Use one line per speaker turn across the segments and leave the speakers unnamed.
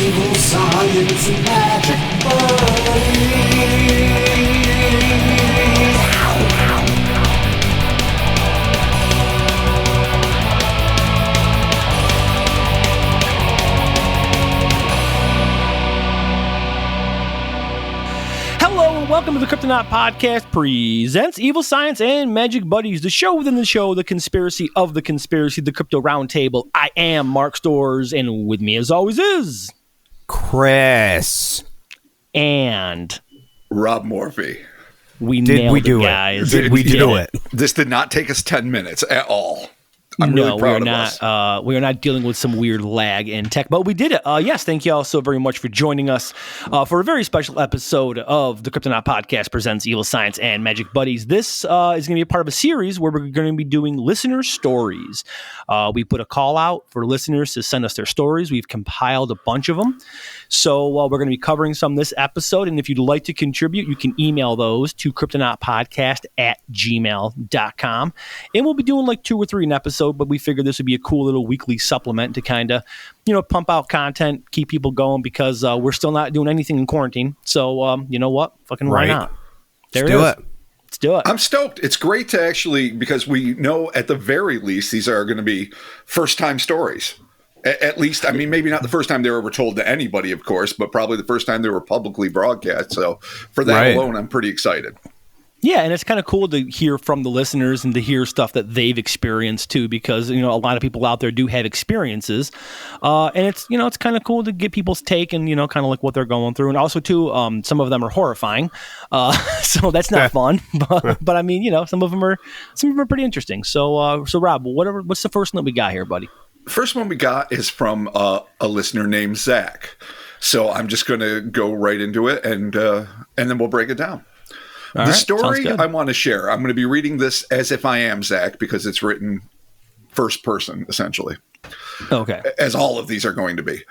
Evil science and magic buddies.
Hello and welcome to the Kryptonaut Podcast presents Evil Science and Magic Buddies, the show within the show, the conspiracy of the conspiracy, the Crypto Roundtable. I am Mark Storrs, and with me as always is...
Chris.
And...
Rob Morphy.
We
Did
nailed
we
it,
do
guys.
it? Did we do it?
This did not take us 10 minutes at all. I'm
No,
really proud of us.
we are not dealing with some weird lag in tech, but we did it. Yes, thank you all so very much for joining us for a very special episode of the Kryptonaut Podcast presents Evil Science and Magic Buddies. This is going to be a part of a series where we're going to be doing listener stories. We put a call out for listeners to send us their stories. We've compiled a bunch of them. So we're going to be covering some this episode, and if you'd like to contribute, you can email those to kryptonautpodcast@gmail.com, and we'll be doing like 2 or 3 an episode, but we figured this would be a cool little weekly supplement to kind of, pump out content, keep people going, because we're still not doing anything in quarantine. So, you know what? Fucking why not?
Let's do it.
Let's do it.
I'm stoked. It's great to actually, because we know at the very least these are going to be first-time stories. At least, I mean, maybe not the first time they were ever told to anybody, of course, but probably the first time they were publicly broadcast. So for that alone, I'm pretty excited.
Yeah, and it's kind of cool to hear from the listeners and to hear stuff that they've experienced too, because a lot of people out there do have experiences, and it's kind of cool to get people's take and kind of like what they're going through, and also too, some of them are horrifying, so that's not fun. But I mean, some of them are pretty interesting. So Rob, what's the first one that we got here, buddy?
First one we got is from a listener named Zach. So I'm just going to go right into it, and then we'll break it down. The story I want to share, I'm going to be reading this as if I am Zach, because it's written first person, essentially.
Okay.
As all of these are going to be.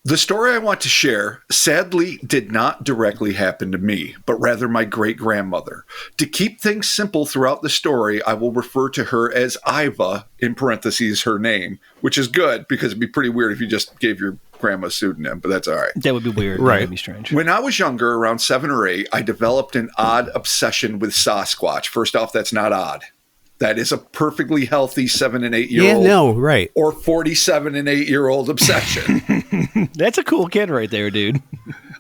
The story I want to share, sadly, did not directly happen to me, but rather my great-grandmother. To keep things simple throughout the story, I will refer to her as Iva, in parentheses, her name, which is good, because it'd be pretty weird if you just gave your grandma a pseudonym, but that's all right.
That would be weird.
Right.
That would be strange.
When I was younger, around 7 or 8, I developed an odd obsession with Sasquatch. First off, that's not odd. That is a perfectly healthy 7 and 8 year old.
Yeah, no, right.
Or 47 and 8 year old obsession.
That's a cool kid right there, dude.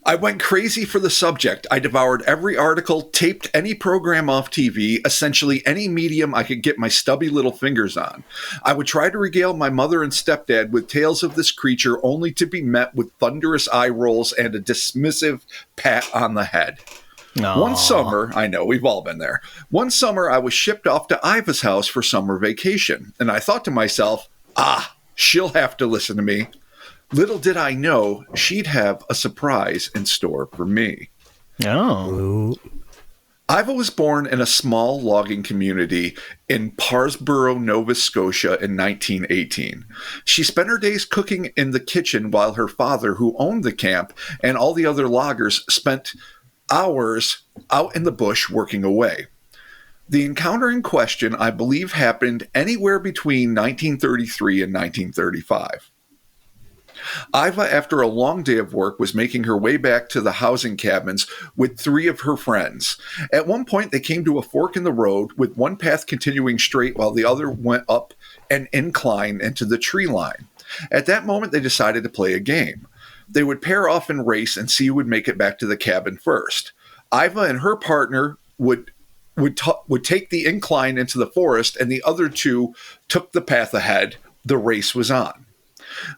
I went crazy for the subject. I devoured every article, taped any program off TV, essentially any medium I could get my stubby little fingers on. I would try to regale my mother and stepdad with tales of this creature, only to be met with thunderous eye rolls and a dismissive pat on the head.
Aww.
One summer, I know, we've all been there. One summer, I was shipped off to Iva's house for summer vacation, and I thought to myself, she'll have to listen to me. Little did I know she'd have a surprise in store for me.
Oh.
Iva was born in a small logging community in Parsboro, Nova Scotia in 1918. She spent her days cooking in the kitchen while her father, who owned the camp, and all the other loggers spent hours out in the bush working away. The encounter in question, I believe, happened anywhere between 1933 and 1935. Iva, after a long day of work, was making her way back to the housing cabins with 3 of her friends. At one point, they came to a fork in the road, with one path continuing straight while the other went up an incline into the tree line. At that moment, they decided to play a game. They would pair off and race and see who would make it back to the cabin first. Iva and her partner would take the incline into the forest, and the other 2 took the path ahead. The race was on.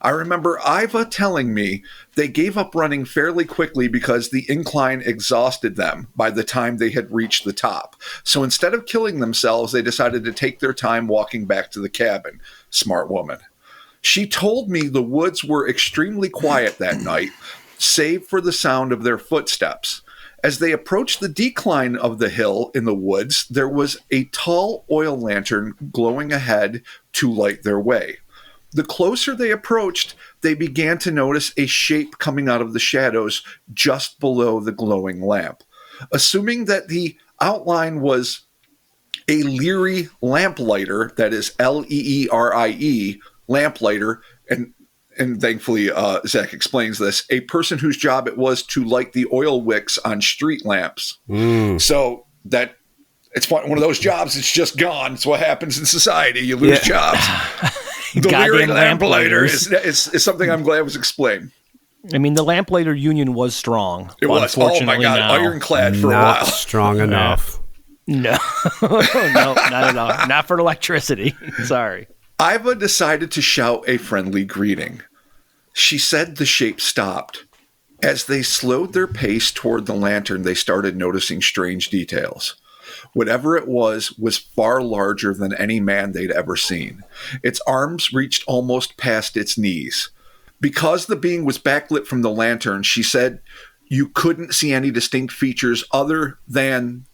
I remember Iva telling me they gave up running fairly quickly because the incline exhausted them by the time they had reached the top. So instead of killing themselves, they decided to take their time walking back to the cabin. Smart woman. She told me the woods were extremely quiet that night, save for the sound of their footsteps. As they approached the decline of the hill in the woods, there was a tall oil lantern glowing ahead to light their way. The closer they approached, they began to notice a shape coming out of the shadows just below the glowing lamp. Assuming that the outline was a Leary lamplighter, that is Leerie, lamplighter, and and thankfully Zach explains this, a person whose job it was to light the oil wicks on street lamps. So that it's one of those jobs that's just gone. It's what happens in society. You lose jobs. The leering lamplighter is something I'm glad was explained.
I mean, the lamplighter union was strong.
It was. Oh my God, ironclad for a while.
Not strong enough.
No, no, not at all. Not for electricity. Sorry.
Iva decided to shout a friendly greeting. She said the shape stopped. As they slowed their pace toward the lantern, they started noticing strange details. Whatever it was far larger than any man they'd ever seen. Its arms reached almost past its knees. Because the being was backlit from the lantern, she said you couldn't see any distinct features other than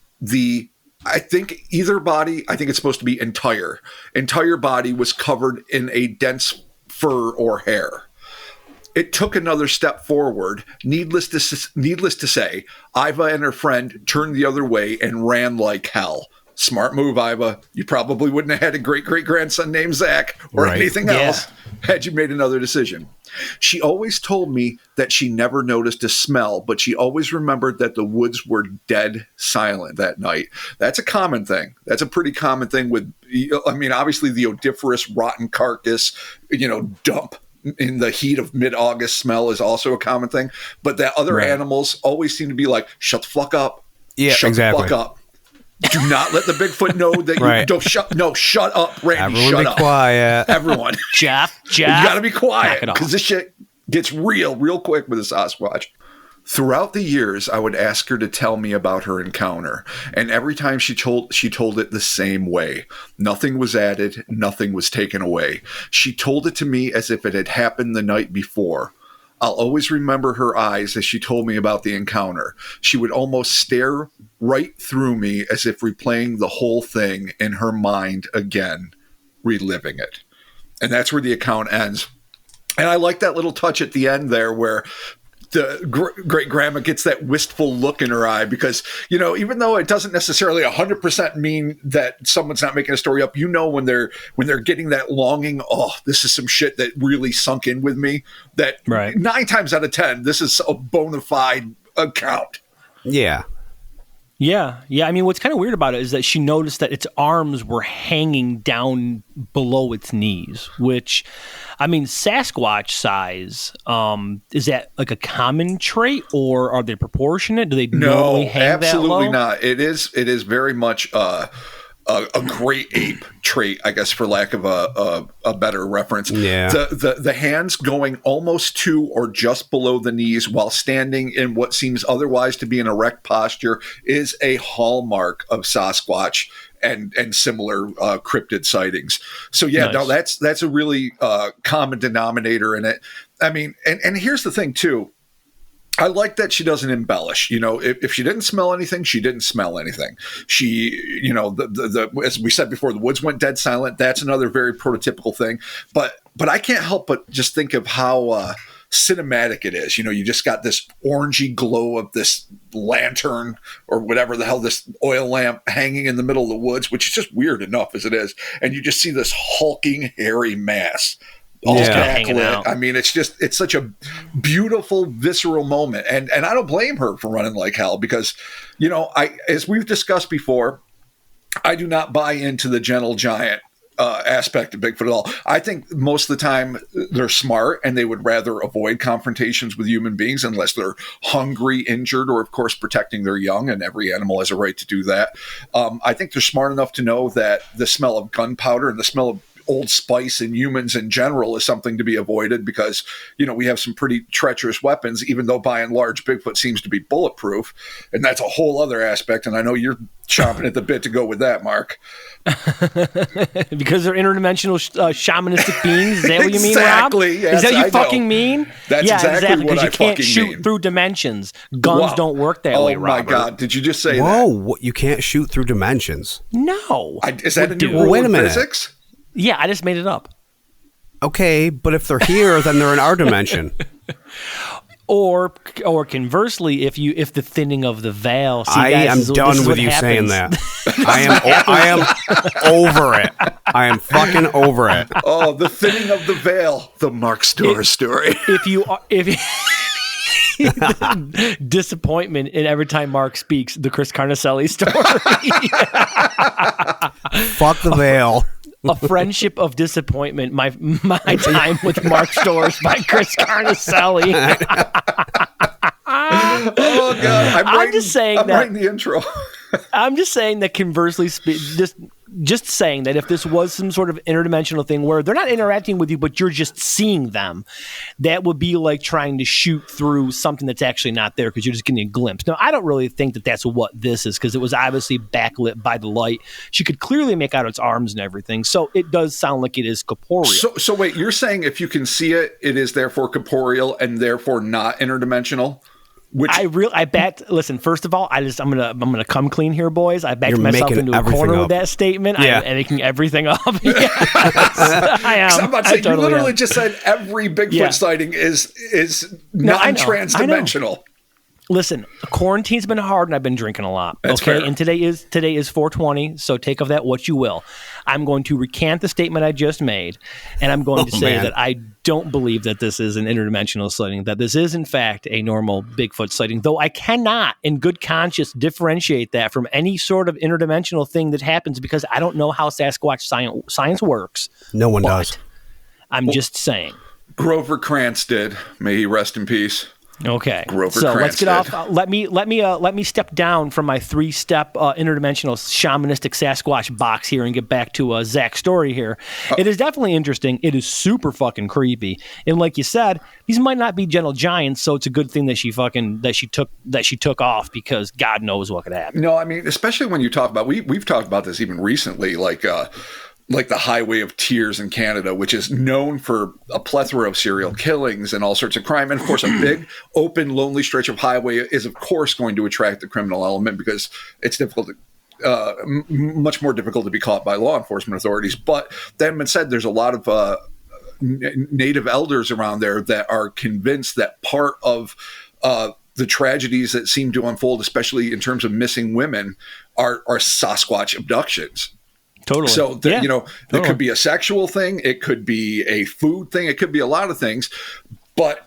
I think it's supposed to be entire body was covered in a dense fur or hair. It took another step forward. Needless to say, Iva and her friend turned the other way and ran like hell. Smart move, Iva. You probably wouldn't have had a great-great-grandson named Zach or anything else had you made another decision. She always told me that she never noticed a smell, but she always remembered that the woods were dead silent that night. That's a common thing. That's a pretty common thing with, I mean, obviously the odoriferous rotten carcass, dump in the heat of mid-August smell is also a common thing. But that other animals always seem to be like, shut the fuck up.
Yeah,
shut
exactly.
the fuck up. Do not let the Bigfoot know that you don't shut up, Randy.
Everyone
shut
be
up.
quiet.
Everyone.
Jeff,
You gotta be quiet because this shit gets real quick with a Sasquatch. Throughout the years, I would ask her to tell me about her encounter, and every time she told it the same way. Nothing was added, nothing was taken away. She told it to me as if it had happened the night before. I'll always remember her eyes as she told me about the encounter. She would almost stare right through me as if replaying the whole thing in her mind again, reliving it. And that's where the account ends. And I like that little touch at the end there where the great grandma gets that wistful look in her eye because, even though it doesn't necessarily 100% mean that someone's not making a story up, when they're getting that longing, oh, this is some shit that really sunk in with me, that 9 times out of 10, this is a bona fide account.
Yeah.
Yeah. I mean, what's kind of weird about it is that she noticed that its arms were hanging down below its knees, which, I mean, Sasquatch size, is that like a common trait or are they proportionate? Do they normally hang that low?
No, absolutely not. It is very much a great ape trait, I guess, for lack of a better reference.
Yeah.
The hands going almost to or just below the knees while standing in what seems otherwise to be an erect posture is a hallmark of Sasquatch and similar cryptid sightings. So nice. No, that's a really common denominator in it. I mean, and here's the thing too. I like that she doesn't embellish. If she didn't smell anything, she didn't smell anything. She, as we said before, the woods went dead silent. That's another very prototypical thing. But I can't help but just think of how cinematic it is. You just got this orangey glow of this lantern or whatever the hell, this oil lamp hanging in the middle of the woods, which is just weird enough as it is. And you just see this hulking, hairy mass. Hanging out. I mean, it's such a beautiful, visceral moment. And I don't blame her for running like hell because, as we've discussed before, I do not buy into the gentle giant aspect of Bigfoot at all. I think most of the time they're smart and they would rather avoid confrontations with human beings unless they're hungry, injured, or of course protecting their young, and every animal has a right to do that. I think they're smart enough to know that the smell of gunpowder and the smell of Old Spice in humans in general is something to be avoided because, we have some pretty treacherous weapons, even though by and large Bigfoot seems to be bulletproof. And that's a whole other aspect. And I know you're chomping at the bit to go with that, Mark.
Because they're interdimensional shamanistic beings. Is that what you mean, Rob?
Exactly. Yes,
is that what you fucking mean?
That's exactly what I fucking mean. Because you can't
shoot through dimensions. Guns don't work that way, Robert.
Oh, my God. Did you just say that?
Whoa, you can't shoot through dimensions.
No.
Is that a new rule in physics?
Yeah, I just made it up.
Okay, but if they're here, then they're in our dimension.
Or conversely, if the thinning of the veil. See,
I
guys,
am done with you saying that. I am over it. I am fucking over it.
Oh, the thinning of the veil. The Mark Storr story.
Disappointment in every time Mark speaks, the Chris Carnacelli story.
Fuck the veil.
A friendship of disappointment. My time with Mark Storrs by Chris Carnacelli.
Oh God! I'm writing the intro.
I'm just saying that conversely, just saying that if this was some sort of interdimensional thing where they're not interacting with you, but you're just seeing them, that would be like trying to shoot through something that's actually not there because you're just getting a glimpse. Now, I don't really think that that's what this is because it was obviously backlit by the light. She could clearly make out its arms and everything, so it does sound like it is corporeal.
So wait, you're saying if you can see it, it is therefore corporeal and therefore not interdimensional? Which
I bet. Listen, first of all, I'm gonna come clean here, boys. I backed myself into a corner with that statement.
Yeah.
I am making everything up. Yes, I am.
I'm about to say,
totally
you literally
am.
just said every Bigfoot sighting is
I know.
non-transdimensional.
Listen, quarantine's been hard, and I've been drinking a lot.
That's
okay,
fair.
and today is 420, so take of that what you will. I'm going to recant the statement I just made, and I'm going to say that I don't believe that this is an interdimensional sighting. That this is in fact a normal Bigfoot sighting. Though I cannot, in good conscience, differentiate that from any sort of interdimensional thing that happens because I don't know how Sasquatch science works.
No one does.
I'm just saying.
Grover Krantz did. May he rest in peace.
Okay,
Grover
so
Krantz
let's get
did.
off. Let me step down from my 3-step interdimensional shamanistic Sasquatch box here and get back to Zach's story here. It is definitely interesting. It is super fucking creepy, and like you said, these might not be gentle giants, so it's a good thing that she took off because God knows what could happen.
No, I mean, especially when you talk about we've talked about this even recently, like the Highway of Tears in Canada, which is known for a plethora of serial killings and all sorts of crime. And of course, a big, open, lonely stretch of highway is, of course, going to attract the criminal element because it's difficult to, much more difficult to be caught by law enforcement authorities. But that being said, there's a lot of native elders around there that are convinced that part of the tragedies that seem to unfold, especially in terms of missing women, are Sasquatch abductions.
Totally.
So, it could be a sexual thing. It could be a food thing. It could be a lot of things. But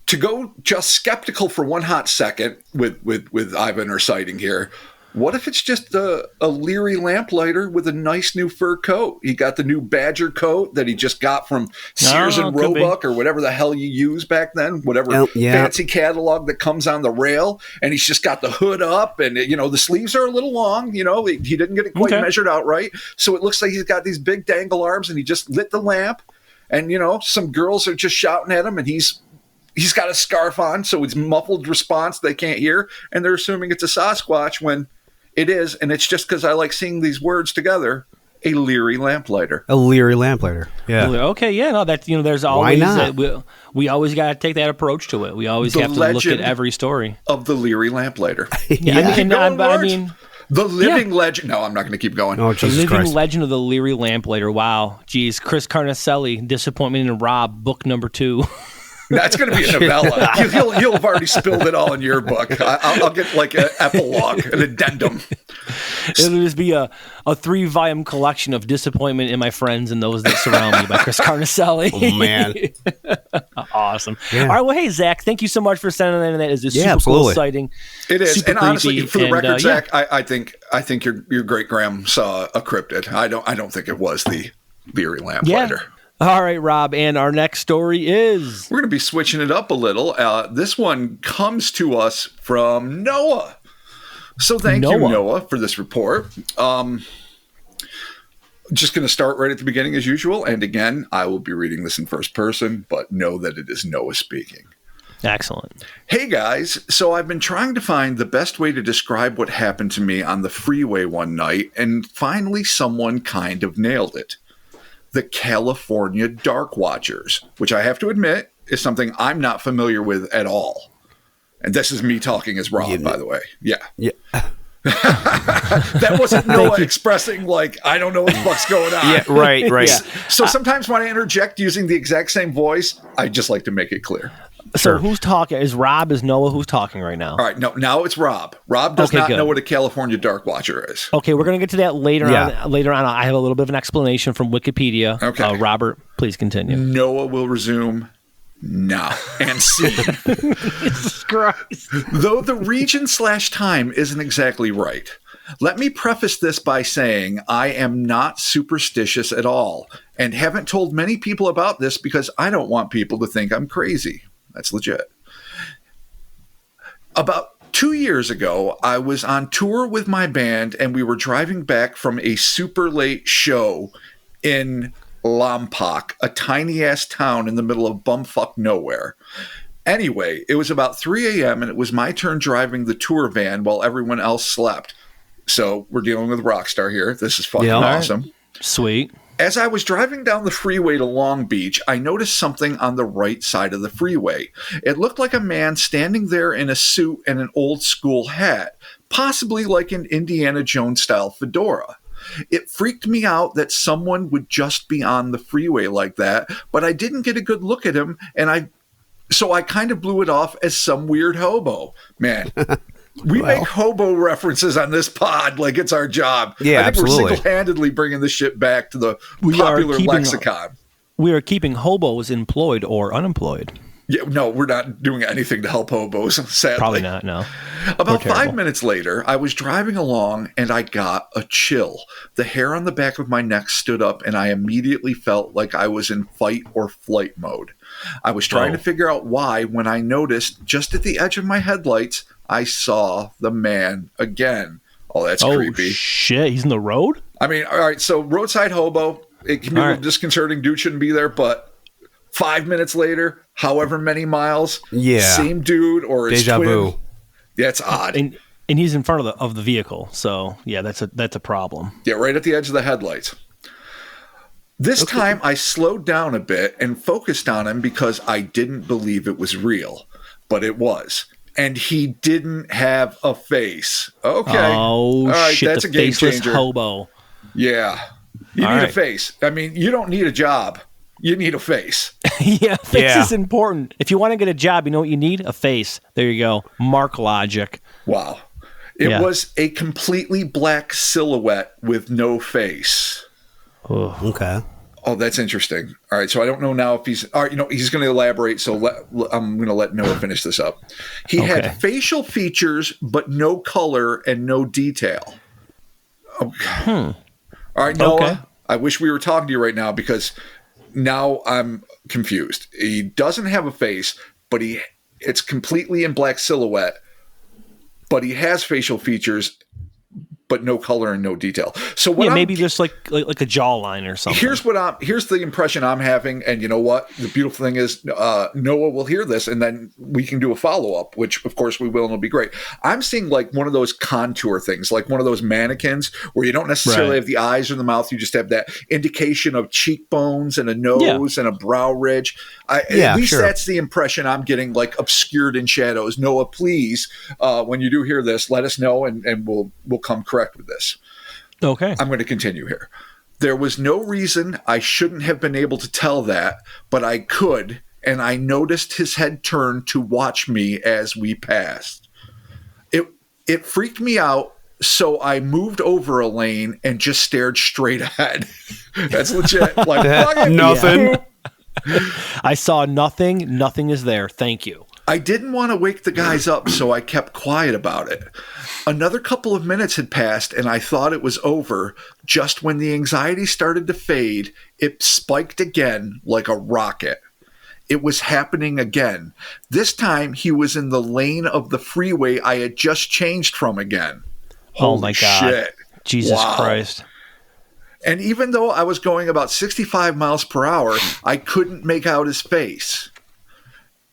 to go just skeptical for one hot second with Ivan or sighting here, what if it's just a leery lamplighter with a nice new fur coat? He got the new Badger coat that he just got from Sears and Roebuck or whatever the hell you used back then, whatever fancy catalog that comes on the rail. And he's just got the hood up and, the sleeves are a little long. He didn't get it quite measured out right. So it looks like he's got these big dangle arms and he just lit the lamp. And, some girls are just shouting at him and he's got a scarf on. So it's muffled response they can't hear. And they're assuming it's a Sasquatch when it is, and it's just because I like seeing these words together. A leery lamplighter.
A leery lamplighter. Yeah.
Okay. Yeah. No. That's there's always we always got to take that approach to it. We always have to look at every story
of the leery lamplighter.
The
living legend. No, I'm not going to keep going.
Oh,
the
Jesus
living
Christ.
legend of the leery lamplighter. Wow. Geez. Chris Carnacelli, Disappointment in Rob, book number 2.
That's going to be a novella. You'll have already spilled it all in your book. I'll get like an epilogue, an addendum.
It'll just be a 3-volume collection of disappointment in my friends and those that surround me by Chris Carnacelli.
Oh, man.
Awesome.
Yeah.
All right. Well, hey, Zach, thank you so much for sending that in. That is a super
absolutely.
cool sighting.
It is.
Super
and honestly,
creepy.
for the record, Zach,
yeah.
I think your great Graham saw a cryptid. I don't think it was the leery lamplighter.
Yeah. All right, Rob, and our next story is...
We're going to be switching it up a little. This one comes to us from Noah. So thank you, Noah, for this report. Just going to start right at the beginning as usual. And again, I will be reading this in first person, but know that it is Noah speaking.
Excellent.
Hey, guys. So I've been trying to find the best way to describe what happened to me on the freeway one night, and finally someone kind of nailed it. The California Dark Watchers, which I have to admit is something I'm not familiar with at all. And this is me talking as Rob, by the way. Yeah. That wasn't Noah expressing like, I don't know what the fuck's going on.
Yeah, right.
Yeah.
So sometimes when I interject using the exact same voice, I just like to make it clear.
So who's talking? Is Rob? Is Noah? Who's talking right now?
All right, no, now it's Rob. Rob does not know what a California Dark Watcher is.
Okay, we're gonna get to that later on. Later on, I have a little bit of an explanation from Wikipedia.
Okay,
Robert, please continue.
Noah will resume now and see.
Jesus Christ.
Though the region/time isn't exactly right. Let me preface this by saying I am not superstitious at all and haven't told many people about this because I don't want people to think I'm crazy. That's legit. About 2 years ago, I was on tour with my band and we were driving back from a super late show in Lompoc, a tiny-ass town in the middle of bumfuck nowhere. Anyway, it was about 3 a.m. and it was my turn driving the tour van while everyone else slept. So we're dealing with Rockstar here. This is fucking awesome.
Right. Sweet.
As I was driving down the freeway to Long Beach, I noticed something on the right side of the freeway. It looked like a man standing there in a suit and an old school hat, possibly like an Indiana Jones-style fedora. It freaked me out that someone would just be on the freeway like that, but I didn't get a good look at him, so I kind of blew it off as some weird hobo. Man, we make hobo references on this pod like it's our job.
Yeah,
I think
absolutely.
we're single-handedly bringing this shit back to the popular lexicon.
We are keeping hobos employed or unemployed.
Yeah, no, we're not doing anything to help hobos, sadly.
Probably not, no.
About 5 minutes later, I was driving along and I got a chill. The hair on the back of my neck stood up and I immediately felt like I was in fight or flight mode. I was trying to figure out why when I noticed just at the edge of my headlights, I saw the man again. Oh, that's creepy.
Shit, he's in the road?
I mean, all right, so roadside hobo, it can be a little disconcerting. Dude shouldn't be there, but 5 minutes later, however many miles, same dude or his
Deja
twin.
vu.
Yeah, it's odd.
And he's in front of the vehicle, so yeah, that's a problem.
Yeah, right at the edge of the headlights. This time I slowed down a bit and focused on him because I didn't believe it was real, but it was. And he didn't have a face. Okay.
Oh, all
right,
shit,
that's
the
a game
faceless
changer.
hobo.
Yeah. You
All
need
right.
a face. I mean, you don't need a job. You need a face.
Yeah, face is important. If you want to get a job, you know what you need? A face. There you go. Mark logic.
Wow. It was a completely black silhouette with no face.
Oh.
Okay.
Oh, that's interesting. All right, so I don't know now if he's... All right, he's going to elaborate, so I'm going to let Noah finish this up. He had facial features, but no color and no detail. Okay. All right, Noah, I wish we were talking to you right now because now I'm confused. He doesn't have a face, but it's completely in black silhouette, but he has facial features, but no color and no detail. So
maybe just like a jawline or something.
Here's the impression I'm having, and you know what? The beautiful thing is Noah will hear this, and then we can do a follow up, which of course we will, and it'll be great. I'm seeing like one of those contour things, like one of those mannequins where you don't necessarily have the eyes or the mouth, you just have that indication of cheekbones and a nose and a brow ridge. At least that's the impression I'm getting, like obscured in shadows. Noah, please, when you do hear this, let us know, and we'll come correct with this.
Okay.
I'm going to continue here. There was no reason I shouldn't have been able to tell that, but I could, and I noticed his head turn to watch me as we passed. It freaked me out, so I moved over a lane and just stared straight ahead. That's legit. Like
nothing.
I saw nothing. Nothing is there. Thank you.
I didn't want to wake the guys up, so I kept quiet about it. Another couple of minutes had passed, and I thought it was over. Just when the anxiety started to fade, it spiked again like a rocket. It was happening again. This time, he was in the lane of the freeway I had just changed from again.
Oh, my God.
Shit.
Jesus Christ.
And even though I was going about 65 miles per hour, I couldn't make out his face.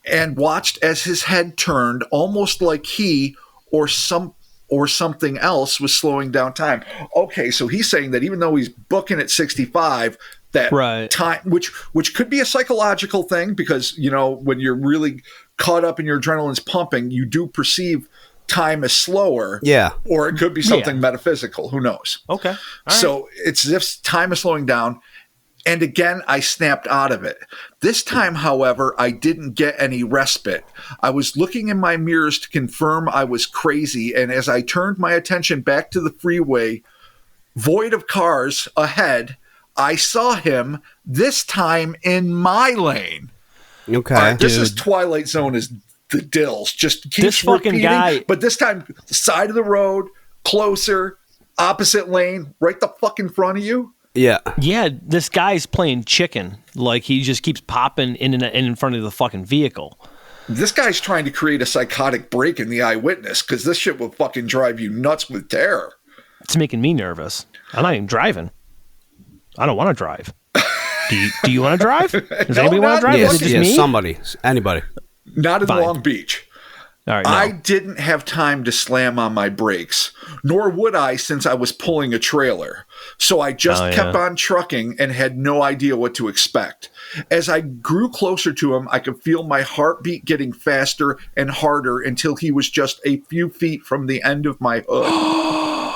And watched as his head turned, almost like he or something else was slowing down time. Okay, so he's saying that even though he's booking at 65, that time, which could be a psychological thing, because when you're really caught up and your adrenaline's pumping, you do perceive time as slower.
Yeah.
Or it could be something metaphysical. Who knows?
Okay.
So it's as if time is slowing down. And again, I snapped out of it. This time, however, I didn't get any respite. I was looking in my mirrors to confirm I was crazy, and as I turned my attention back to the freeway, void of cars ahead, I saw him, this time in my lane.
Okay.
All right, this is Twilight Zone is the dills. Just keeps
This fucking
repeating,
guy-
but this time, side of the road, closer, opposite lane, right the fuck in front of you.
Yeah.
Yeah, this guy's playing chicken. Like, he just keeps popping in front of the fucking vehicle.
This guy's trying to create a psychotic break in the eyewitness because this shit will fucking drive you nuts with terror.
It's making me nervous. I'm not even driving. I don't want to drive. Do you want to drive? Does anybody want to drive?
Yes,
Is it just
yes,
me?
somebody, anybody.
Not in
Fine.
Long Beach.
All right, no.
I didn't have time to slam on my brakes, nor would I since I was pulling a trailer. So I just kept on trucking and had no idea what to expect. As I grew closer to him, I could feel my heartbeat getting faster and harder until he was just a few feet from the end of my hood.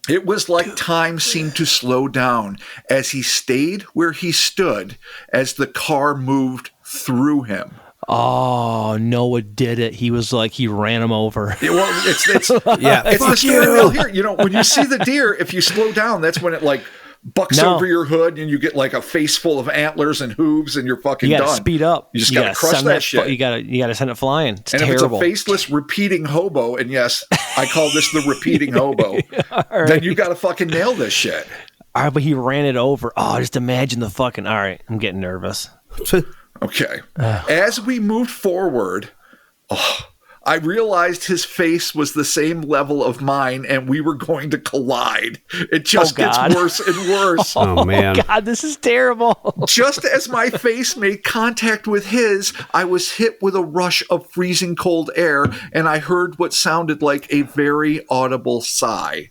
It was like time seemed to slow down as he stayed where he stood as the car moved through him.
Oh, Noah did it. He was like, he ran him over.
It's
Yeah.
it's the steering wheel here. You know, when you see the deer, if you slow down, that's when it like bucks over your hood and you get like a face full of antlers and hooves and you're fucking
You gotta
done.
speed up.
You just gotta crush
send
that shit.
You gotta send it flying. It's
and
terrible.
if it's a faceless repeating hobo, and yes, I call this the repeating hobo, then you gotta fucking nail this shit.
All right, but he ran it over. Oh, just imagine the fucking. All right, I'm getting nervous.
Okay. As we moved forward, I realized his face was the same level of mine and we were going to collide. It just gets worse and worse.
Oh, man.
God, this is terrible.
Just as my face made contact with his, I was hit with a rush of freezing cold air and I heard what sounded like a very audible sigh.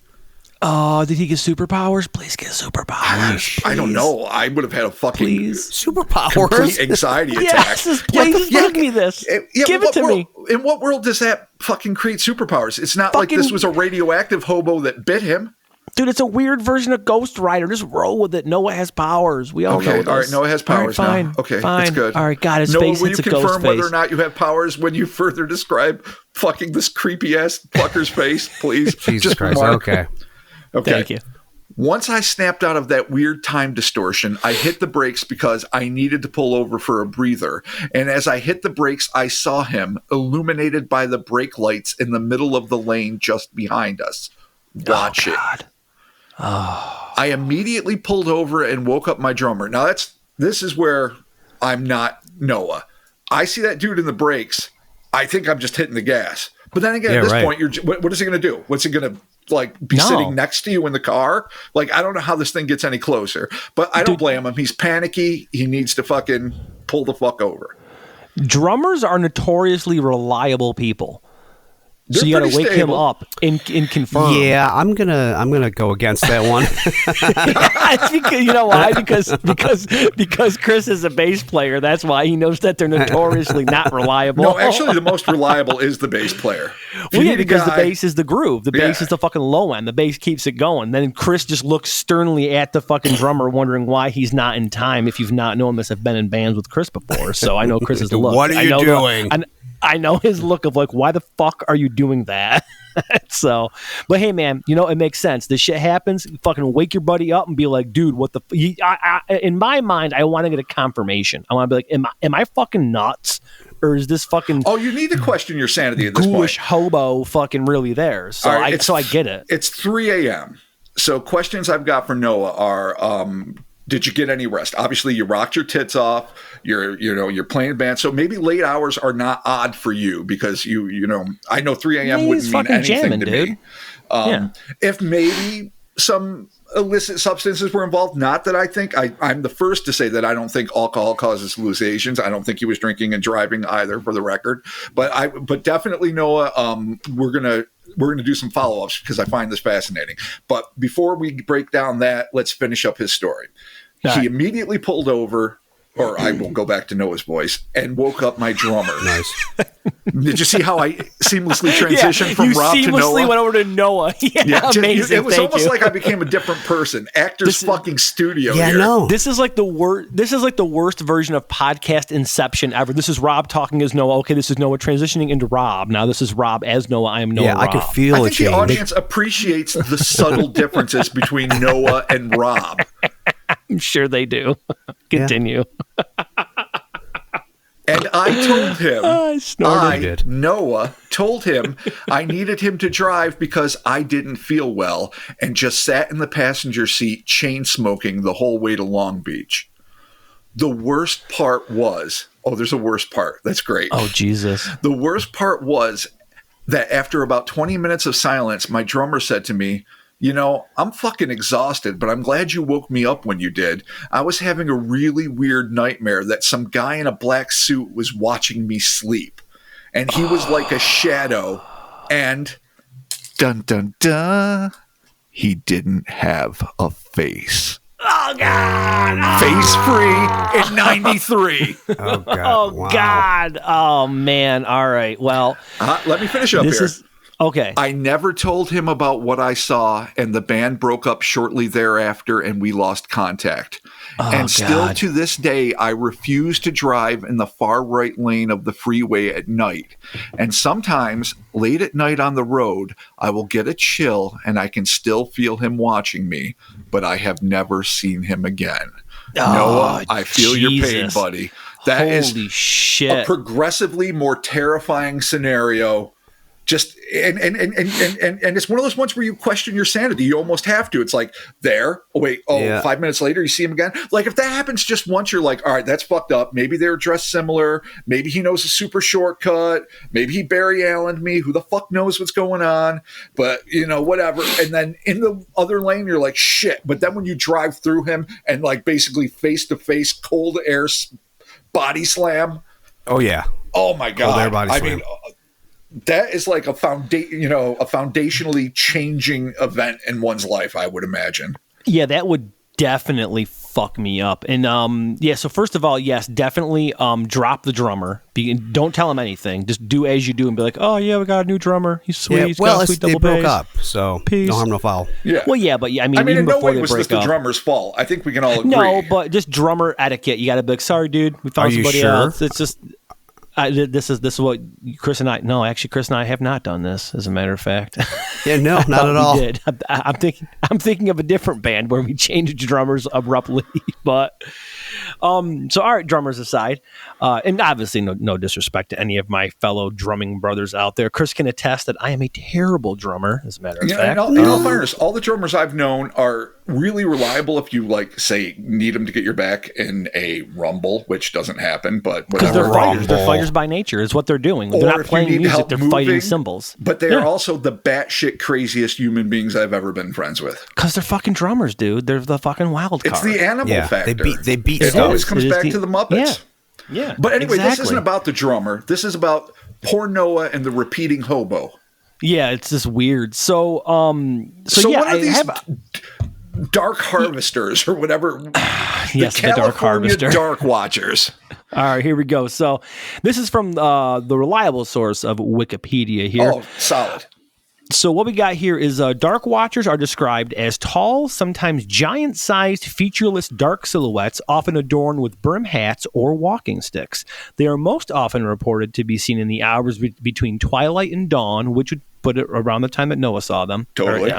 Oh, did he get superpowers? Please get superpowers.
I don't know. I would have had a fucking complete
Superpowers.
anxiety attack.
Yes, please give me this. Give it to me.
In what world does that fucking create superpowers? It's not like this was a radioactive hobo that bit him.
Dude, it's a weird version of Ghost Rider. Just roll with it. Noah has powers. We all know this.
All right, Noah has powers
all right, fine,
now. Okay,
fine.
that's good.
All right, God, his
Noah,
face
will you
hits a ghost
confirm whether
face.
or not you have powers when you further describe fucking this creepy-ass fucker's face, please?
Jesus
Just
Christ.
remark.
Okay.
Okay.
Thank you.
Once I snapped out of that weird time distortion, I hit the brakes because I needed to pull over for a breather. And as I hit the brakes, I saw him illuminated by the brake lights in the middle of the lane just behind us. Watch it. I immediately pulled over and woke up my drummer. Now this is where I'm not Noah. I see that dude in the brakes. I think I'm just hitting the gas. But then again, at this point, what is he going to do? What's he going to be sitting next to you in the car? Like, I don't know how this thing gets any closer, but I don't blame him. He's panicky. He needs to fucking pull the fuck over.
Drummers are notoriously reliable people.
They're
so you got to
pretty
wake
stable.
him up and confirm.
Yeah, I'm gonna go against that one.
It's because, you know why? Because Chris is a bass player. That's why he knows that they're notoriously not reliable.
No, actually, the most reliable is the bass player.
Well, yeah, because the bass is the groove. The bass is the fucking low end. The bass keeps it going. Then Chris just looks sternly at the fucking drummer, wondering why he's not in time. If you've not known this, I've been in bands with Chris before, so I know Chris's look.
What are you doing?
I know his look of like, why the fuck are you doing that? So, but hey, man, you know, it makes sense. This shit happens. Fucking wake your buddy up and be like, dude, what the? In my mind, I want to get a confirmation. I want to be like, am I fucking nuts? Or is this fucking
you need to question your sanity at this
ghoulish
point.
hobo fucking really there? So
All right,
I get it.
It's 3 a.m. So questions I've got for Noah are: did you get any rest? Obviously, you rocked your tits off. You're playing band. So maybe late hours are not odd for you because you know I know 3 a.m. wouldn't mean anything
jamming,
to
dude.
me. If maybe some illicit substances were involved, not that I think I'm the first to say that I don't think alcohol causes hallucinations. I don't think he was drinking and driving either, for the record. But definitely, Noah, we're gonna do some follow-ups because I find this fascinating. But before we break down that, let's finish up his story. He immediately pulled over, or I will go back to Noah's voice, and woke up my drummer.
Nice.
Did you see how I seamlessly transitioned from Rob to Noah?
You seamlessly went over to Noah. Amazing.
It was almost like I became a different person. Actors fucking studio.
Yeah,
here.
no.
This is like the worst. This is like the worst version of podcast inception ever. This is Rob talking as Noah. Okay, this is Noah transitioning into Rob. Now this is Rob as Noah. I am Noah.
Yeah,
Rob.
I could feel
I
a
think the
change.
audience appreciates the subtle differences between Noah and Rob.
I'm sure they do. Continue.
And I told him,
I snorted.
Noah, told him I needed him to drive because I didn't feel well and just sat in the passenger seat chain smoking the whole way to Long Beach. The worst part was, there's a worst part. That's great.
Oh, Jesus.
The worst part was that after about 20 minutes of silence, my drummer said to me, you know, I'm fucking exhausted, but I'm glad you woke me up when you did. I was having a really weird nightmare that some guy in a black suit was watching me sleep. And he was like a shadow. And dun dun dun, he didn't have a face.
Oh, God.
Face free in 93.
Oh, God.
Oh,
Wow.
God. Oh, man. All right. Well,
Let me finish up
this
here.
is okay.
I never told him about what I saw, and the band broke up shortly thereafter, and we lost contact. And still to this day, I refuse to drive in the far right lane of the freeway at night. And sometimes, late at night on the road, I will get a chill, and I can still feel him watching me, but I have never seen him again. Noah, I feel your pain, buddy. That
Holy
is
shit.
a progressively more terrifying scenario. Just and it's one of those ones where you question your sanity. You almost have to. It's like 5 minutes later you see him again. Like if that happens just once, you're like, all right, that's fucked up. Maybe they're dressed similar. Maybe he knows a super shortcut. Maybe he Barry Allen'd me. Who the fuck knows what's going on? But you know, whatever. And then in the other lane, you're like, shit. But then when you drive through him and like basically face to face, cold air body slam.
Oh, yeah.
Oh my God.
Cold air body slam.
I mean, that is like a foundationally changing event in one's life, I would imagine.
Yeah, that would definitely fuck me up. And so first of all, yes, definitely drop the drummer. Don't tell him anything. Just do as you do and be like, oh yeah, we got a new drummer. He's sweet.
Yeah,
He's
well,
got sweet
they
double
broke
bass.
up, so
Peace.
no harm, no foul.
Yeah.
Well, yeah, but I mean,
in
even
no
before
way
they
was
break
this the
up.
drummer's fault. I think we can all agree.
No, but just drummer etiquette. You got to be like, sorry, dude, we found
Are you
somebody
sure?
else. It's just. This is what Chris and I. No, actually, Chris and I have not done this. As a matter of fact,
Yeah, no, not
Thought
at
we
all.
did. I'm thinking of a different band where we changed drummers abruptly. But so all right, drummers aside, and obviously no disrespect to any of my fellow drumming brothers out there. Chris can attest that I am a terrible drummer. As a matter of fact,
in all fairness, all the drummers I've known are really reliable. If you like, say, need them to get your back in a rumble, which doesn't happen, but
because
whatever.
they're fighters. They're fighters by nature. Is what they're doing. They're
Or
not
if you
playing
need
music.
help
They're fighting
moving,
cymbals.
But they are also the batshit craziest human beings I've ever been friends with.
Because they're fucking drummers, dude. They're the fucking wild card.
It's the animal
Yeah,
factor.
they beat
It
stuff.
always comes
It is
back to the Muppets.
Yeah.
But anyway, this
exactly.
isn't about the drummer. This is about poor Noah and the repeating hobo.
Yeah, it's just weird. So
So
yeah,
what are
I
these
have
dark harvesters or whatever?
yes, the dark
California
harvester.
dark watchers.
All right, here we go. So this is from the reliable source of Wikipedia here.
Oh, solid.
So what we got here is dark watchers are described as tall, sometimes giant-sized, featureless dark silhouettes, often adorned with brim hats or walking sticks. They are most often reported to be seen in the hours between twilight and dawn, which would put it around the time that Noah saw them.
Totally.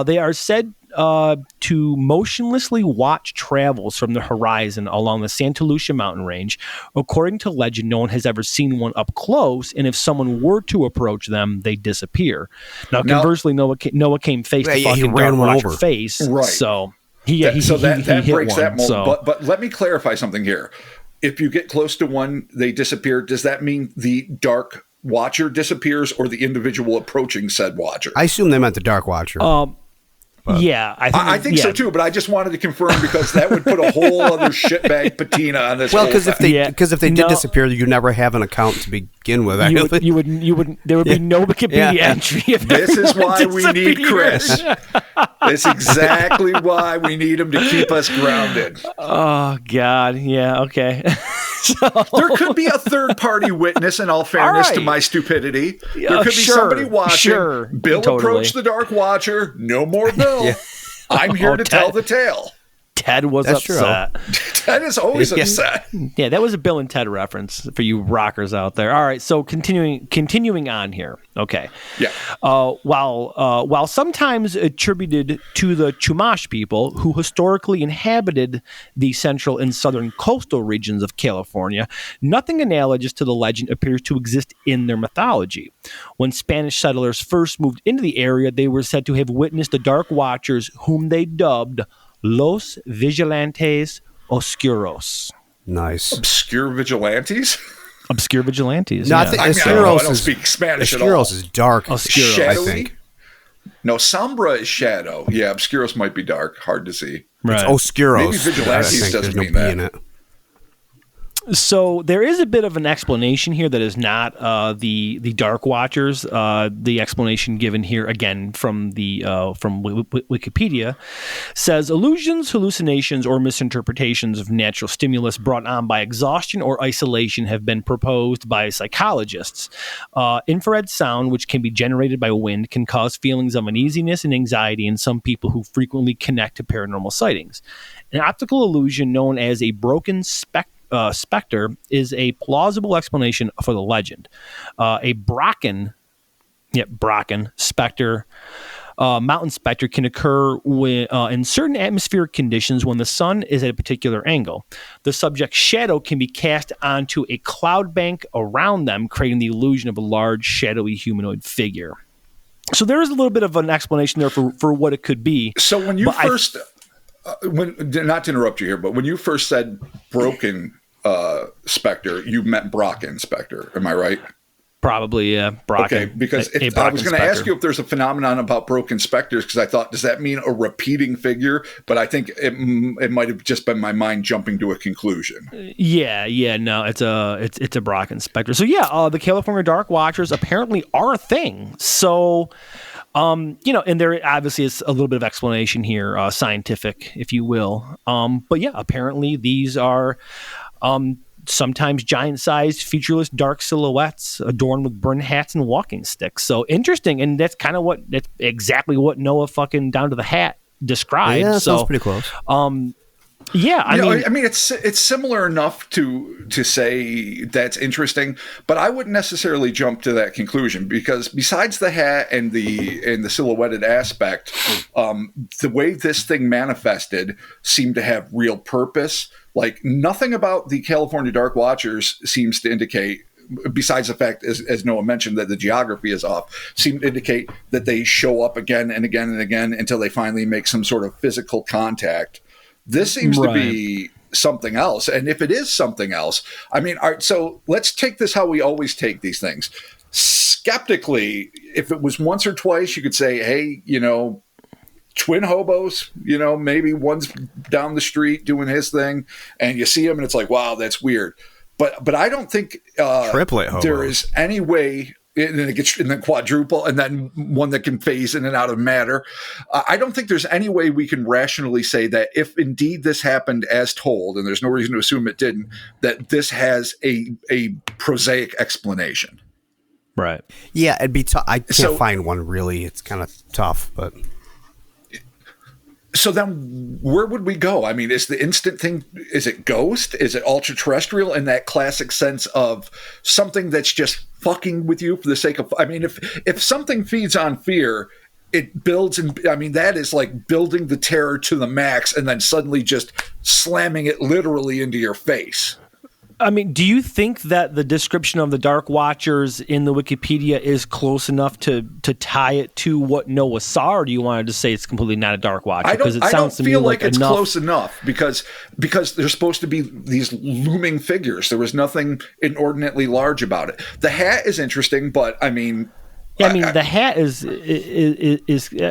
They are said to motionlessly watch travels from the horizon along the Santa Lucia mountain range. According to legend, no one has ever seen one up close, and if someone were to approach them, they disappear. Now, conversely, Noah came face to
he
fucking
ran
dark
one
watcher
over.
face,
Right.
so
That
he hit
breaks
one,
that mold.
so.
But let me clarify something here. If you get close to one, they disappear. Does that mean the dark watcher disappears or the individual approaching said watcher?
I assume they meant the Dark Watcher. But
Yeah,
I think so too, but I just wanted to confirm because that would put a whole other shitbag patina on this.
Well,
whole
because if
thing.
they did disappear, you never have an account to begin with.
you would there would be no Wikipedia entry. If
This is
everyone
why we need
disappeared.
Chris. That's exactly why we need him to keep us grounded.
Oh God, yeah, okay.
There could be a third-party witness, in all fairness to my stupidity. There could be somebody watching.
Sure,
Bill
totally.
approached the Dark Watcher. No more Bill. I'm here to tell the tale.
Ted was
That's
upset.
Ted is always upset.
Yeah, that was a Bill and Ted reference for you rockers out there. All right, so continuing on here. Okay.
Yeah.
While sometimes attributed to the Chumash people who historically inhabited the central and southern coastal regions of California, nothing analogous to the legend appears to exist in their mythology. When Spanish settlers first moved into the area, they were said to have witnessed the Dark Watchers, whom they dubbed Los Vigilantes Oscuros.
Nice.
Obscure vigilantes?
Obscure vigilantes.
No,
Yeah.
I think
I
Oscuros
don't
is
speak Spanish at all.
Oscuros is dark.
Oscuros.
I
Shadowy?
think
No, Sombra is shadow. Yeah, Obscuros might be dark. Hard to see.
Right.
it's Oscuros.
Maybe Vigilantes
I think
doesn't
there's no
mean
P
that.
in it.
So there is a bit of an explanation here that is not the Dark Watchers. The explanation given here again from Wikipedia says illusions, hallucinations, or misinterpretations of natural stimulus brought on by exhaustion or isolation have been proposed by psychologists. Infrared sound, which can be generated by wind, can cause feelings of uneasiness and anxiety in some people who frequently connect to paranormal sightings. An optical illusion known as a broken spectrum is a plausible explanation for the legend. A Brocken specter, mountain specter, can occur in certain atmospheric conditions when the sun is at a particular angle. The subject's shadow can be cast onto a cloud bank around them, creating the illusion of a large, shadowy humanoid figure. So there is a little bit of an explanation there for what it could be.
So when you first, not to interrupt you here, but when you first said broken specter, you meant Brocken specter. Am I right?
Probably, yeah. Brocken.
Okay, because
a
I was going to ask
specter.
you if there's a phenomenon about broken specters, because I thought, does that mean a repeating figure? But I think it might have just been my mind jumping to a conclusion.
Yeah, no, it's a Brocken specter. So yeah, the California Dark Watchers apparently are a thing. So, and there obviously is a little bit of explanation here, scientific, if you will. But yeah, apparently these are sometimes giant-sized, featureless, dark silhouettes adorned with burned hats and walking sticks. So interesting, and that's exactly what Noah fucking down to the hat described.
Yeah, that
so
sounds pretty close.
Yeah, I
mean, it's similar enough to say that's interesting, but I wouldn't necessarily jump to that conclusion because besides the hat and the silhouetted aspect, the way this thing manifested seemed to have real purpose. Like nothing about the California Dark Watchers seems to indicate, besides the fact, as Noah mentioned, that the geography is off, seem to indicate that they show up again and again and again until they finally make some sort of physical contact. This seems to be something else. And if it is something else, I mean, all right, so let's take this how we always take these things. Skeptically, if it was once or twice, you could say, hey, twin hobos, maybe one's down the street doing his thing and you see him and it's like, wow, that's weird. But I don't think
triplet hobos.
There is any way. And then it gets, and then quadruple, and then one that can phase in and out of matter. I don't think there's any way we can rationally say that if indeed this happened as told, and there's no reason to assume it didn't, that this has a prosaic explanation.
right.
Yeah, it'd be tough. I can't find one really. It's kind of tough, but.
So then where would we go? I mean, is the instant thing, is it ghost? Is it ultra terrestrial in that classic sense of something that's just fucking with you for the sake of, I mean, if something feeds on fear, it builds, and I mean, that is like building the terror to the max and then suddenly just slamming it literally into your face.
I mean, do you think that the description of the Dark Watchers in the Wikipedia is close enough to tie it to what Noah saw, or do you want to just say it's completely not a Dark Watcher?
I don't feel like it's
enough.
close enough because there's supposed to be these looming figures. There was nothing inordinately large about it. The hat is interesting, but I mean,
Yeah, I mean the hat is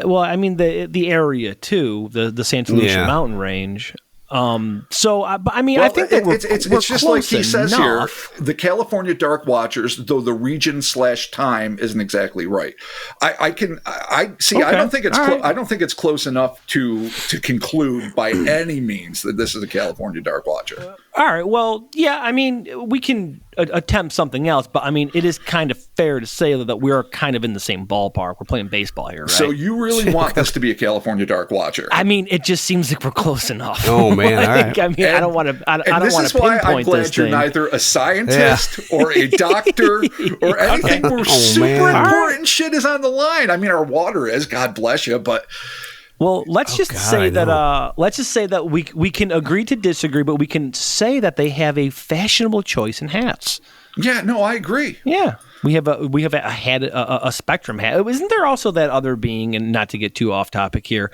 well. I mean the area too, the Santa Lucia mountain range. But I mean, I think that
it's just like he says here, the California Dark Watchers, though the region/time isn't exactly right. I see. Okay. I don't think it's I don't think it's close enough to conclude by any means that this is a California Dark Watcher.
All right. Well, yeah. I mean, we can attempt something else, but I mean, it is kind of fair to say that we are kind of in the same ballpark. We're playing baseball here, right?
So you really want this to be a California Dark Watcher?
I mean, it just seems like we're close enough.
Oh man! All right.
I mean, I don't want to. I don't want to pinpoint this. This is why I'm glad
you're neither a scientist or a doctor or anything where super important shit is on the line. I mean, our water is. God bless you, but.
Well, let's just say that we can agree to disagree, but we can say that they have a fashionable choice in hats.
Yeah, no, I agree.
Yeah, we have a hat, a spectrum hat. Isn't there also that other being, and not to get too off topic here,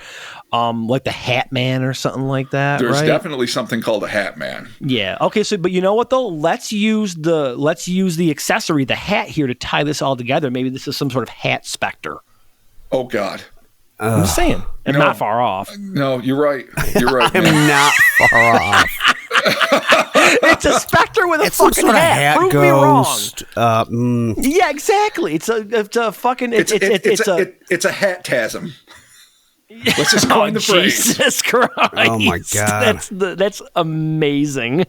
like the Hat Man or something like that?
There's definitely something called a Hat Man.
Yeah. Okay. So, but you know what though? Let's use the accessory, the hat here, to tie this all together. Maybe this is some sort of hat specter.
Oh God.
I'm just saying, I'm not far off.
No, you're right. You're right.
I'm not far off.
It's a specter with a fucking
sort of
hat. Prove
ghost.
me wrong. Yeah, exactly. It's a fucking. It's
a hat-tasm. Let's just coin the phrase.
Jesus Christ!
Oh my God,
that's amazing.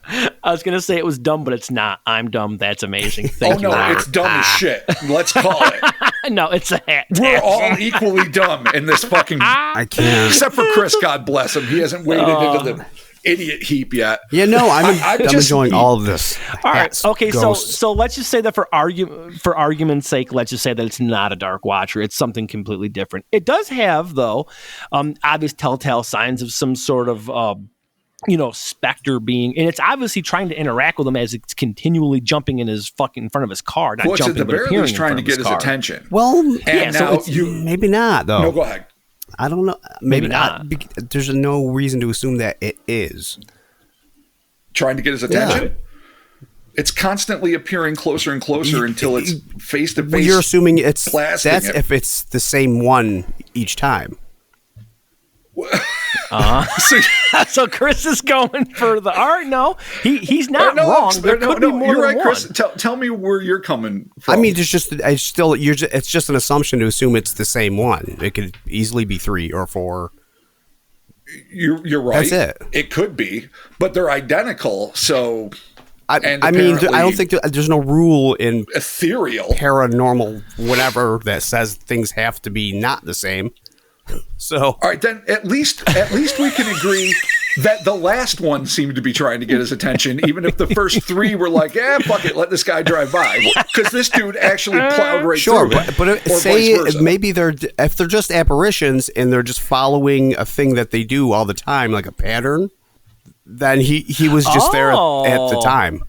I was gonna say it was dumb, but it's not. I'm dumb. That's amazing. Thank you.
It's dumb as shit. Let's call it.
No, it's a hat.
We're all equally dumb in this fucking.
I can't.
Except for Chris, God bless him. He hasn't waded into the idiot heap yet.
Yeah, no, I'm enjoying all of this.
All right, okay, so let's just say that for argument's sake, let's just say that it's not a Dark Watcher. It's something completely different. It does have, though, obvious telltale signs of some sort of specter being, and it's obviously trying to interact with him as it's continually jumping in front of his car, not jumping,
at the very least trying to get his attention.
Well,
and now
maybe not though.
No, go ahead.
I don't know. Maybe not. There's no reason to assume that it is
trying to get his attention. Yeah. It's constantly appearing closer and closer until it's face to face.
You're assuming if it's the same one each time.
So Chris is going for the art. No, he's not wrong. There could be more
you're
than
right,
one.
Chris. Tell me where you're coming from.
I mean, it's just an assumption to assume it's the same one. It could easily be 3 or 4.
You're right.
That's it.
It could be, but they're identical. So,
I mean, I don't think there's no rule in
ethereal,
paranormal, whatever, that says things have to be not the same. So,
all right, then at least we can agree that the last one seemed to be trying to get his attention, even if the first 3 were like, fuck it, let this guy drive by, because this dude actually plowed right through it.
But say maybe if they're just apparitions and they're just following a thing that they do all the time, like a pattern, then he was just there at the time,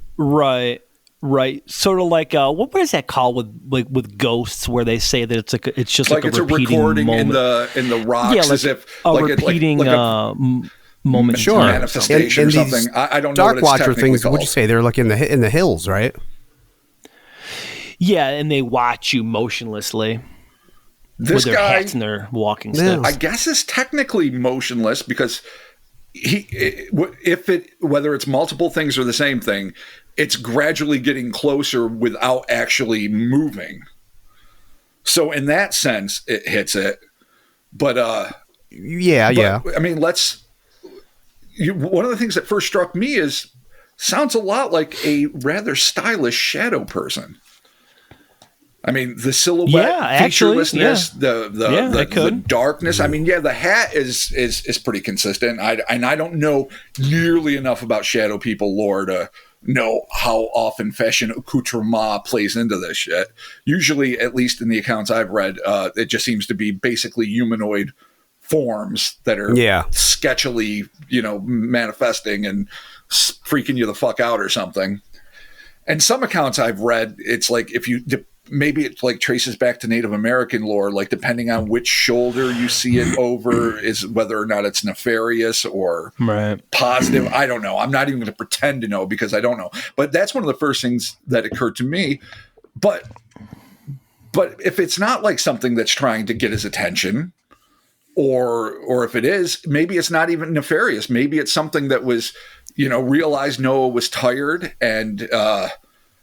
Right, sort of like what is that called with ghosts, where they say that it's just like a recording
moment in the rocks, as if
a repeating moment,
manifestation or something. I don't know.
Dark Watcher things. What'd you say? They're like in the hills, right?
Yeah, and they watch you motionlessly. With their hats and their walking sticks.
I guess is technically motionless because whether it's multiple things or the same thing, it's gradually getting closer without actually moving. So in that sense, it hits it. But
yeah.
I mean, one of the things that first struck me is sounds a lot like a rather stylish shadow person. I mean, the silhouette, featurelessness, the darkness. I mean, the hat is pretty consistent. I don't know nearly enough about shadow people lore to know how often fashion accoutrement plays into this shit. Usually, at least in the accounts I've read, it just seems to be basically humanoid forms that are sketchily, manifesting and freaking you the fuck out or something. And some accounts I've read, it's like maybe it like traces back to Native American lore, like depending on which shoulder you see it over is whether or not it's nefarious or positive. I don't know. I'm not even going to pretend to know because I don't know. But that's one of the first things that occurred to me. But But if it's not like something that's trying to get his attention, or if it is, maybe it's not even nefarious. Maybe it's something that was, realized Noah was tired and,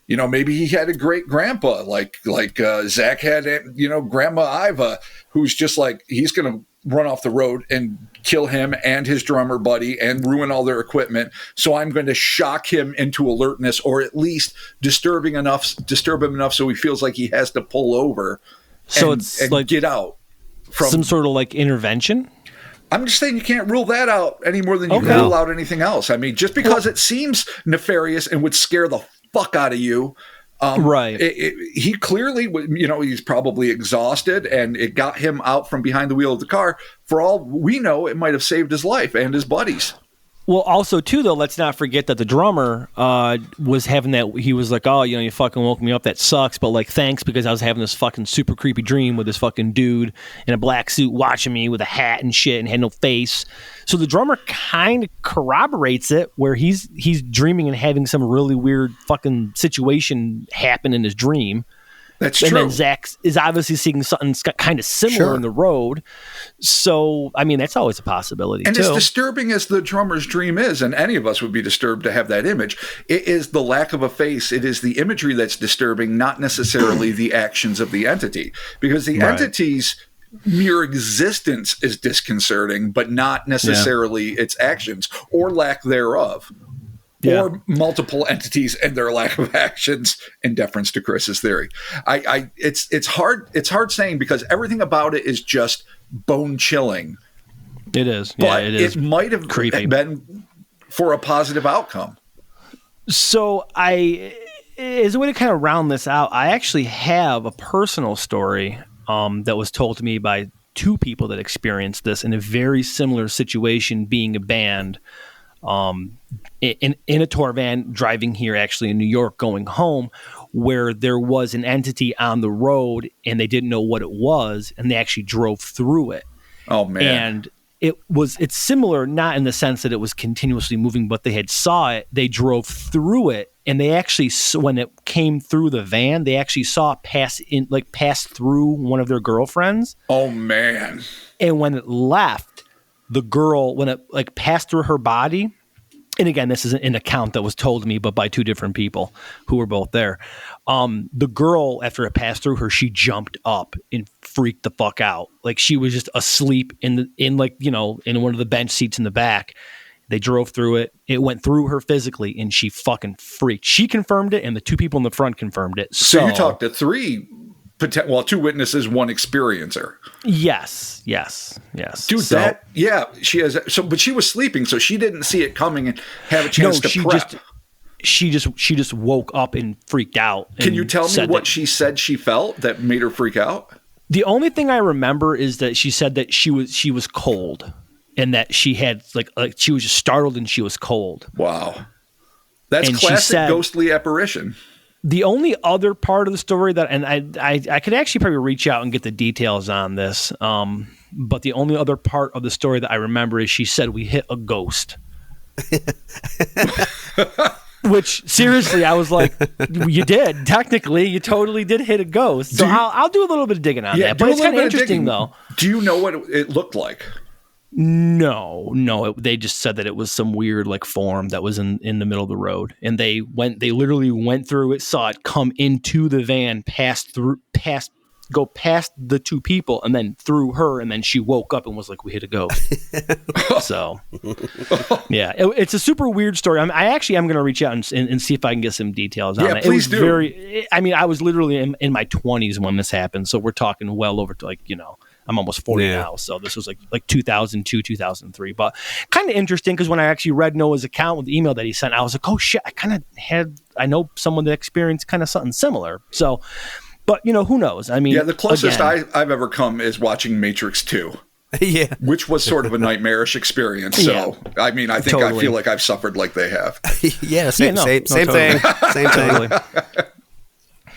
maybe he had a great grandpa like Zach had, Grandma Iva, who's just like, he's going to run off the road and kill him and his drummer buddy and ruin all their equipment. So I'm going to shock him into alertness, or at least disturb him enough so he feels like he has to pull over.
So
and
like
get out from
some sort of like intervention.
I'm just saying you can't rule that out any more than you can rule out anything else. I mean, just because it seems nefarious and would scare the fuck out of you.
Right.
He clearly, he's probably exhausted, and it got him out from behind the wheel of the car. For all we know, it might have saved his life and his buddies.
Well, also, too, though, let's not forget that the drummer was having that. He was like, oh, you fucking woke me up. That sucks. But, like, thanks, because I was having this fucking super creepy dream with this fucking dude in a black suit watching me with a hat and shit and had no face. So the drummer kind of corroborates it, where he's dreaming and having some really weird fucking situation happen in his dream.
That's
true.
And
then Zach is obviously seeing something kind of similar in the road. So, I mean, that's always a possibility,
and
too.
as disturbing as the drummer's dream is, and any of us would be disturbed to have that image, it is the lack of a face. It is the imagery that's disturbing, not necessarily the actions of the entity. Because the entity's mere existence is disconcerting, but not necessarily its actions or lack thereof. Or multiple entities and their lack of actions, in deference to Chris's theory. It's hard saying, because everything about it is just bone chilling.
It is.
But
it is.
It might have
creepy.
been for a positive outcome.
So as a way to kind of round this out, I actually have a personal story that was told to me by two people that experienced this in a very similar situation, being a band. In a tour van driving here, actually in New York, going home, where there was an entity on the road and they didn't know what it was, and they actually drove through it.
Oh man.
And it's similar, not in the sense that it was continuously moving, but they saw it, they drove through it, and they actually, when it came through the van, they actually saw it pass through one of their girlfriends.
Oh man.
And when it left, the girl, when it passed through her body, and again, this is an account that was told to me, but by two different people who were both there. The girl, after it passed through her, she jumped up and freaked the fuck out. Like, she was just asleep in one of the bench seats in the back. They drove through it. It went through her physically, and she fucking freaked. She confirmed it, and the two people in the front confirmed it.
So you talked to two witnesses, one experiencer.
Yes.
Dude, she has. But she was sleeping, so she didn't see it coming and have a chance to prep.
She just woke up and freaked out.
Can you tell me what she said she felt that made her freak out?
The only thing I remember is that she said that she was cold, and that she had like she was just startled and she was cold.
Wow, that's classic ghostly apparition.
The only other part of the story that, and I could actually probably reach out and get the details on this, but the only other part of the story that I remember is she said we hit a ghost. Which, seriously, I was like, you did. Technically, you totally did hit a ghost. So I'll do a little bit of digging on that. But it's kind of interesting, though.
Do you know what it looked like?
No. They just said that it was some weird like form that was in the middle of the road, and they literally went through it, saw it come into the van, go past the two people, and then through her, and then she woke up and was like, "We hit a ghost." So, yeah, it's a super weird story. I'm going to reach out and see if I can get some details on it.
Please do.
I was literally in my 20s when this happened, so we're talking well over to I'm almost 40 now, so this was like 2002, 2003. But kind of interesting, because when I actually read Noah's account with the email that he sent, I was like, oh shit, I know someone that experienced kind of something similar. So, but who knows? I mean,
the closest I've ever come is watching Matrix 2.
Yeah,
which was sort of a nightmarish experience. So, I mean, I think I feel like I've suffered like they have.
Same thing. Same thing.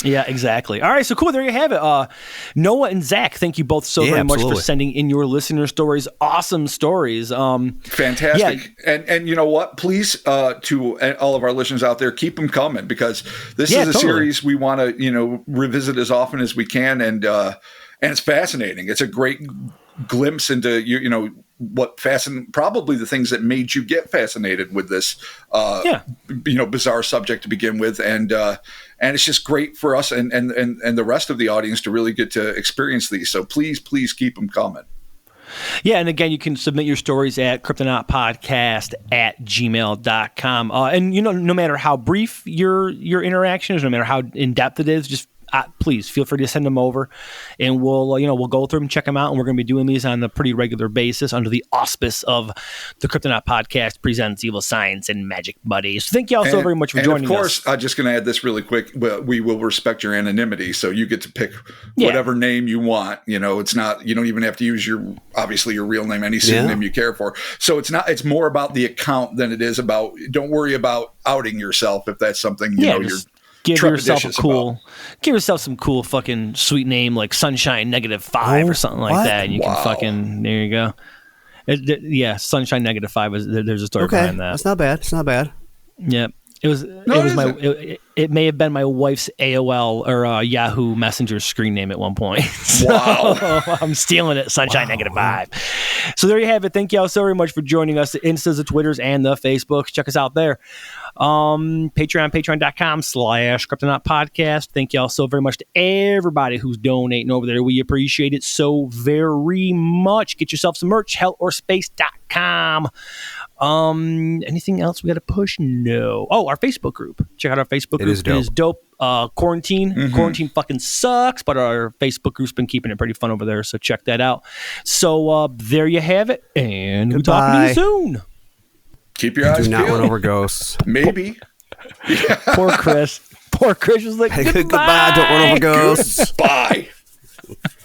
Yeah, exactly. All right, so cool. There you have it. Noah and Zach, thank you both so very much for sending in your listener stories. Awesome stories.
Fantastic. Yeah. And you know what? Please, to all of our listeners out there, keep them coming, because this is a series we want to, revisit as often as we can. And it's fascinating. It's a great glimpse into, what probably the things that made you get fascinated with this, bizarre subject to begin with. And it's just great for us and the rest of the audience to really get to experience these. So please keep them coming.
Yeah, and again, you can submit your stories at cryptonautpodcast@gmail.com. And, no matter how brief your interaction is, no matter how in-depth it is, just please feel free to send them over, and we'll go through them, check them out, and we're going to be doing these on a pretty regular basis under the auspice of the Kryptonaut Podcast presents Evil Science and Magic Buddies. So thank you all so very much for joining us.
Of course, I'm just going to add this really quick. We will respect your anonymity, so you get to pick whatever name you want. It's not, you don't even have to use your real name, any pseudonym you care for. So it's more about the account than it is about. Don't worry about outing yourself if that's something you're. Give yourself
some cool fucking sweet name like Sunshine -5 or something like that, and you can fucking, there you go. Sunshine -5 there's a story behind that.
That's not bad. It's not bad.
Yeah. It may have been my wife's AOL or Yahoo Messenger screen name at one point. So,
wow.
I'm stealing it, Sunshine -5. So there you have it. Thank you all so very much for joining us. The Instas, the Twitters, and the Facebooks. Check us out there. Patreon.com/Kryptonaut Podcast. Thank you all so very much to everybody who's donating over there. We appreciate it so very much. Get yourself some merch, hellorspace.com. Anything else we got to push? No. Oh, our Facebook group. Check out our Facebook group. It is dope. Quarantine fucking sucks, but our Facebook group's been keeping it pretty fun over there, so check that out. So there you have it, and we'll talk to you soon.
Keep your eyes peeled.
Do not run over ghosts.
Maybe.
Poor Chris was like,
goodbye, don't run over ghosts.
Goodbye.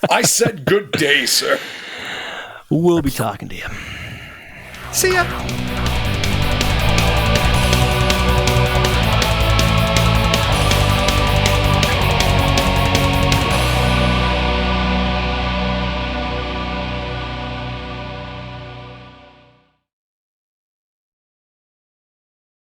I said good day, sir.
We'll be talking to you.
See ya.